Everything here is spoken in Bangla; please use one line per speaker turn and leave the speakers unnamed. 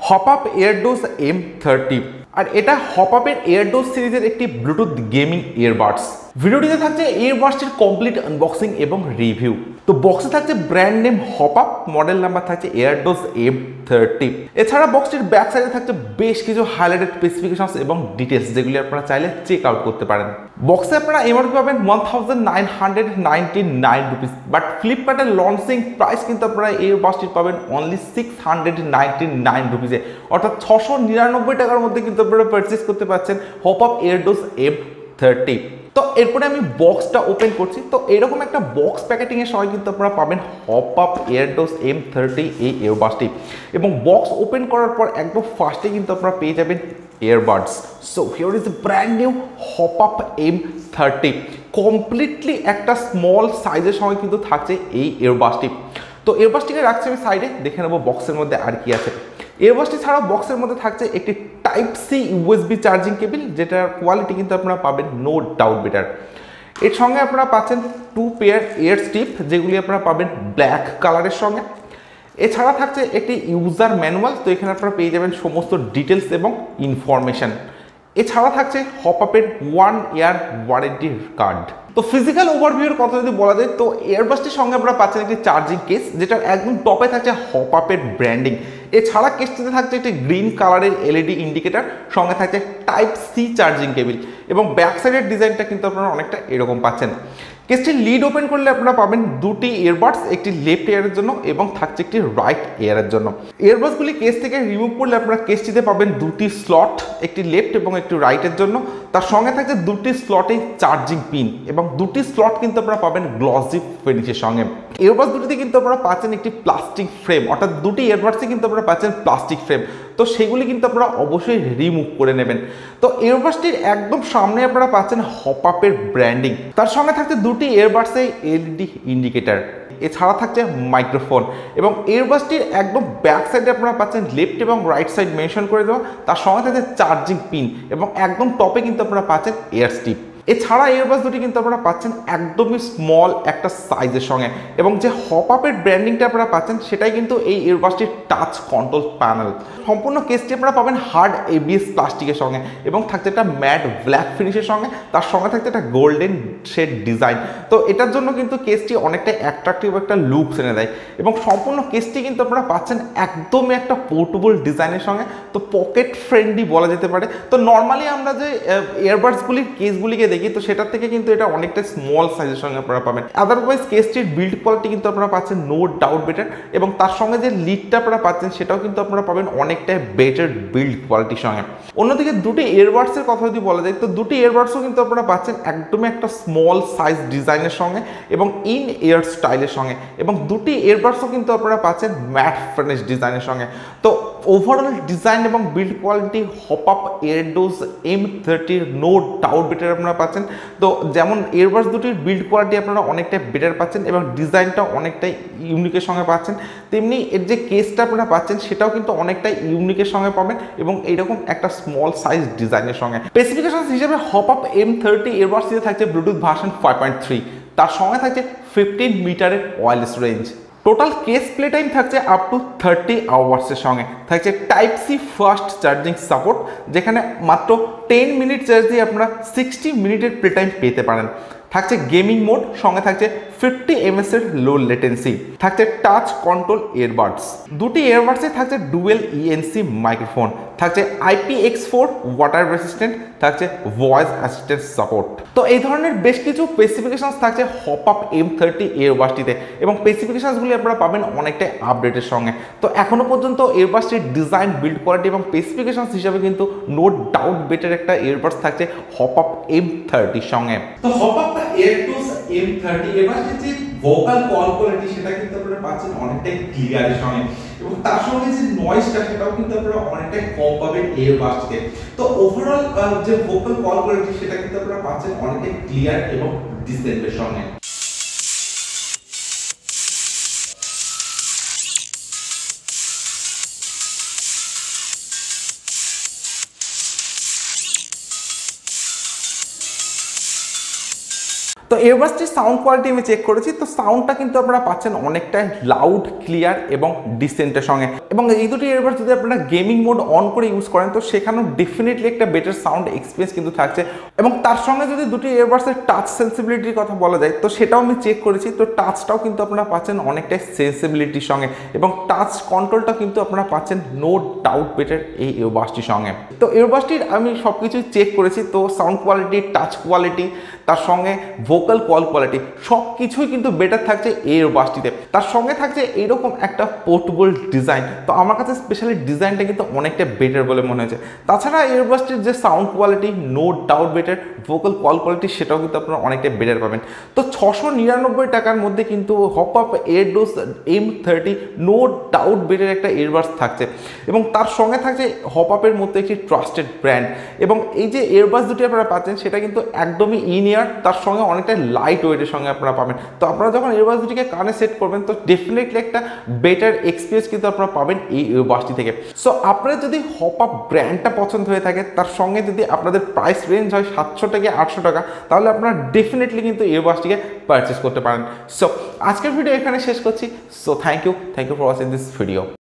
HOPPUP AirDoze M30 আর এটা HOPPUP এর AirDoze সিরিজের একটি ব্লুটুথ গেমিং ইয়ারবাডস। ভিডিওটিতে থাকছে ইয়ারবাডসটির কমপ্লিট আনবক্সিং এবং রিভিউ। তো বক্সে থাকছে brand name HOPPUP, model number থাকছে AirDoze M30। এছাড়া বক্সটির ব্যাক সাইডে থাকছে বেশ কিছু হাইলাইটেড স্পেসিফিকেশনস এবং ডিটেলস, যেগুলি আপনারা চাইলে চেক আউট করতে পারেন। বক্সে আপনারা এমআরপি পাবেন 1999 রুপিস, বাট ফ্লিপকার্টের লঞ্চিং প্রাইস কিন্তু আপনারা এই ইয়ারবাডসটি পাবেন অনলি 699 রুপিসে, অর্থাৎ 699 টাকার মধ্যে কিন্তু আপনারা পারচেজ করতে পারছেন HOPPUP AirDoze M30। তো এরপরে আমি বক্সটা ওপেন করছি। তো এরকম একটা বক্স প্যাকেটিং এর সময় কিন্তু আপনারা পাবেন HOPPUP AirDoze M30 এই ইয়ারবাডসটি, এবং বক্স ওপেন করার পর একদম ফার্স্টে কিন্তু আপনারা পেয়ে যাবেন earbuds. So here is the brand new HOPPUP M30, completely একটা স্মল সাইজের সময় কিন্তু থাকছে এই ইয়ারবাডসটি। তো ইয়ারবাডসটিকে রাখছি আমি সাইডে, দেখে নেবো বক্সের মধ্যে আর কি আছে। ইয়ারবাডসটি ছাড়াও বক্সের মধ্যে থাকছে একটি type C USB charging cable, যেটার কোয়ালিটি কিন্তু আপনারা পাবেন নো ডাউট বেটার। এর সঙ্গে আপনারা পাচ্ছেন 2 পেয়ার ইয়ার স্ট্রিপ, যেগুলি আপনারা পাবেন ব্ল্যাক কালারের সঙ্গে। এছাড়া থাকছে একটি ইউজার ম্যানুয়াল, তো এখানে আপনারা পেয়ে যাবেন সমস্ত ডিটেলস এবং ইনফরমেশন। এছাড়া থাকছে HOPPUP এর 1 ইয়ার ওয়ারেন্টি কার্ড। তো ফিজিক্যাল ওভারভিউর কথা যদি বলা যায়, তো ইয়ারবাডসটির সঙ্গে আপনারা পাচ্ছেন একটি চার্জিং কেস, যেটার একদম টপে থাকছে HOPPUP এর ব্র্যান্ডিং। এছাড়া কেসটিতে থাকছে একটি গ্রিন কালারের এলইডি ইন্ডিকেটার, সঙ্গে থাকছে টাইপ সি চার্জিং কেবিল, এবং ব্যাক সাইডের ডিজাইনটা কিন্তু আপনারা অনেকটা এরকম পাচ্ছেন। কেসটির লিড ওপেন করলে আপনারা পাবেন দুটি ইয়ারবাডস, একটি লেফট ইয়ারের জন্য এবং থাকছে একটি রাইট ইয়ারের জন্য। ইয়ারবাডসগুলি কেস থেকে রিমুভ করলে আপনারা কেসটিতে পাবেন দুটি স্লট, একটি লেফট এবং একটি রাইটের জন্য। তার সঙ্গে থাকছে দুটি স্লটে চার্জিং পিন, এবং দুটি স্লট কিন্তু আপনারা পাবেন গ্লসি ফিনিশের সঙ্গে। ইয়ারবাডস দুটিতে কিন্তু আপনারা পাচ্ছেন একটি প্লাস্টিক ফ্রেম, অর্থাৎ দুটি ইয়ারবাডসে কিন্তু আপনারা পাচ্ছেন প্লাস্টিক ফ্রেম, তো সেগুলি কিন্তু আপনারা অবশ্যই রিমুভ করে নেবেন। তো ইয়ারবাডসটির একদম সামনে আপনারা পাচ্ছেন HOPPUP এর ব্র্যান্ডিং, তার সঙ্গে থাকছে দুটি ইয়ারবাডসে এলইডি ইন্ডিকেটার। এছাড়া থাকছে মাইক্রোফোন, এবং ইয়ারবাডসটির একদম ব্যাক সাইডে আপনারা পাচ্ছেন লেফট এবং রাইট সাইড মেনশন করে দেওয়া, তার সঙ্গে থাকছে চার্জিং পিন, এবং একদম টপে কিন্তু আপনারা পাচ্ছেন এয়ার স্ট্রিপ। এছাড়া ইয়ারবাডস দুটি কিন্তু আপনারা পাচ্ছেন একদমই স্মল একটা সাইজের সঙ্গে, এবং যে HOPPUP এর ব্র্যান্ডিংটা আপনারা পাচ্ছেন সেটাই কিন্তু এই ইয়ারবাডসটির টাচ কন্ট্রোল প্যানেল। সম্পূর্ণ কেসটি আপনারা পাবেন হার্ড এবিএস প্লাস্টিকের সঙ্গে, এবং থাকছে একটা ম্যাট ব্ল্যাক ফিনিশের সঙ্গে, তার সঙ্গে থাকছে একটা গোল্ডেন শেড ডিজাইন। তো এটার জন্য কিন্তু কেসটি অনেকটা অ্যাট্রাকটিভ একটা লুক এনে দেয়, এবং সম্পূর্ণ কেসটি কিন্তু আপনারা পাচ্ছেন একদমই একটা পোর্টেবল ডিজাইনের সঙ্গে, তো পকেট ফ্রেন্ডলি বলা যেতে পারে। তো নর্মালি আমরা যে ইয়ারবাডসগুলির কেসগুলিকে দেখি, তো সেটার থেকে কিন্তু এটা অনেকটা স্মল সাইজের সঙ্গে আপনারা পাবেন। আদারওয়াইজ কেসটির বিল্ড কোয়ালিটি কিন্তু আপনারা পাচ্ছেন নো ডাউট বেটার, এবং তার সঙ্গে যে লিডটা আপনারা পাচ্ছেন সেটাও কিন্তু আপনারা পাবেন অনেকটা বেটার বিল্ড কোয়ালিটির সঙ্গে। অন্যদিকে দুটি ইয়ারবাডসের কথা যদি বলা যায়, তো দুটি ইয়ারবাডসও কিন্তু আপনারা পাচ্ছেন একদমই একটা স্মল সাইজ ডিজাইনের সঙ্গে এবং ইন ইয়ার স্টাইলের সঙ্গে, এবং দুটি ইয়ারবাডসও কিন্তু আপনারা পাচ্ছেন ম্যাট ফিনিশ ডিজাইনের সঙ্গে। তো ওভারঅল ডিজাইন এবং build quality HOPPUP AirDoze M30 no doubt better আপনারা পাচ্ছেন। তো যেমন ইয়ারবাডস দুটির বিল্ড কোয়ালিটি আপনারা অনেকটাই বেটার পাচ্ছেন, এবং ডিজাইনটা অনেকটাই ইউনিকের সঙ্গে পাচ্ছেন, তেমনি এর যে কেসটা আপনারা পাচ্ছেন সেটাও কিন্তু অনেকটাই ইউনিকের সঙ্গে পাবেন, এবং এইরকম একটা স্মল সাইজ ডিজাইনের সঙ্গে। স্পেসিফিকেশন হিসেবে HOPPUP M30 ইয়ারবাডস দিয়ে থাকছে ব্লুটুথ ভার্সন 5.3, তার সঙ্গে থাকছে 15 মিটারের wireless range. Total case play time থাকছে আপ টু 30 আওয়ার্সের সঙ্গে, থাকছে type C fast charging support, যেখানে মাত্র 10 মিনিট চার্জ দিয়ে আপনারা 60 মিনিটের প্লে টাইম পেতে পারেন। থাকছে গেমিং মোড, সঙ্গে থাকছে 50 ms এর লো লেটেন্সি, থাকছে টাচ কন্ট্রোল ইয়ারবাডস। দুটি ইয়ারবাডসে থাকছে ডুয়েল ইএনসি মাইক্রোফোন, থাকছে IPX4 ওয়াটার রেসিস্ট্যান্ট, থাকছে ভয়েস অ্যাসিস্ট্যান্ট সাপোর্ট। তো এই ধরনের বেশ কিছু স্পেসিফিকেশনস থাকছে HOPPUP M30 ইয়ারবাডসটিতে, এবং স্পেসিফিকেশনসগুলি আপনারা পাবেন অনেকটাই আপডেটের সঙ্গে। তো এখনো পর্যন্ত ইয়ারবাডসটির ডিজাইন, বিল্ড কোয়ালিটি এবং স্পেসিফিকেশনস হিসাবে কিন্তু নো ডাউট বেটার একটা ইয়ারবাডস থাকছে HOPPUP M30 সঙ্গে। তো HOPPUP AirDoze M30 ইয়ারবাডসটির যে ভোকাল কল কোয়ালিটি সেটা কিন্তু আপনারা পাচ্ছেন অনেকটাই ক্লিয়ারের সঙ্গে, এবং তার সঙ্গে যে নয়েজটা সেটাও কিন্তু আপনারা অনেকটাই কম পাবেন ইয়ারবাডসকে। তো ওভারঅল যে ভোকাল কল কোয়ালিটি সেটা কিন্তু আপনারা পাচ্ছেন অনেকটাই ক্লিয়ার এবং ডিসেন্টের সঙ্গে। তো ইয়ারবাডসটির সাউন্ড কোয়ালিটি আমি চেক করেছি, তো সাউন্ডটা কিন্তু আপনারা পাচ্ছেন অনেকটা লাউড, ক্লিয়ার এবং ডিসেন্টের সঙ্গে, এবং এই দুটি ইয়ারবাডস যদি আপনারা গেমিং মোড অন করে ইউজ করেন তো সেখানেও ডেফিনেটলি একটা বেটার সাউন্ড এক্সপিরিয়েন্স কিন্তু থাকছে। এবং তার সঙ্গে যদি দুটি ইয়ারবাডসের টাচ সেন্সিবিলিটির কথা বলা যায় তো সেটাও আমি চেক করেছি, তো টাচটাও কিন্তু আপনারা পাচ্ছেন অনেকটাই সেন্সিবিলিটির সঙ্গে, এবং টাচ কন্ট্রোলটা কিন্তু আপনারা পাচ্ছেন নো ডাউট বেটার এই ইয়ারবাডসটির সঙ্গে। তো ইয়ারবাডসটির আমি সব কিছুই চেক করেছি, তো সাউন্ড কোয়ালিটি, টাচ কোয়ালিটি, তার সঙ্গে ভোকাল কল কোয়ালিটি সব কিছুই কিন্তু বেটার থাকছে এই ইয়ারবাডসটিতে। তার সঙ্গে থাকছে এইরকম একটা পোর্টেবল ডিজাইন, তো আমার কাছে স্পেশালি ডিজাইনটা কিন্তু অনেকটা বেটার বলে মনে হয়েছে। তাছাড়া ইয়ারবাডসটির যে sound quality no doubt better, vocal call quality সেটাও কিন্তু আপনারা অনেকটা বেটার পাবেন। তো 699 টাকার মধ্যে কিন্তু হপআপ এয়ারডোজ M30 নো ডাউট বেটার একটা ইয়ারবাডস থাকছে, এবং তার সঙ্গে থাকছে হপআপের মধ্যে একটি ট্রাস্টেড ব্র্যান্ড। এবং এই যে ইয়ারবাডস দুটি আপনারা পাচ্ছেন সেটা কিন্তু একদমই ইন ইয়ার, তার সঙ্গে অনেকটা লাইট ওয়েটের সঙ্গে আপনারা পাবেন। তো আপনারা যখন ইয়ারবাডস দুটিকে কানে সেট করবেন তো ডেফিনেটলি একটা বেটার এক্সপিরিয়েন্স কিন্তু আপনারা পাবেন এই ইয়ারবাডসটি থেকে। সো আপনারা যদি হপআপ ব্র্যান্ডটা পছন্দ হয়ে থাকে, তার সঙ্গে যদি আপনাদের প্রাইস রেঞ্জ হয় 700 থেকে 800 টাকা, তাহলে আপনারা ডেফিনেটলি কিন্তু ইয়ারবাডসটিকে পারচেস করতে পারেন। সো আজকের ভিডিও এখানে শেষ করছি। So thank you for watching this video.